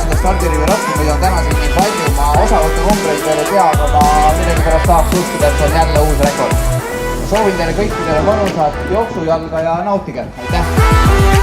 seda stardirivi rattu, mida on täna siin nii palju, ma osavõtu numbreid veel ei tea, aga ma millegi pärast tahaks uskuda, et see on jälle uus rekord. Soovin teile kõikidele mõnusat jooksujalga ja nautige, aitäh!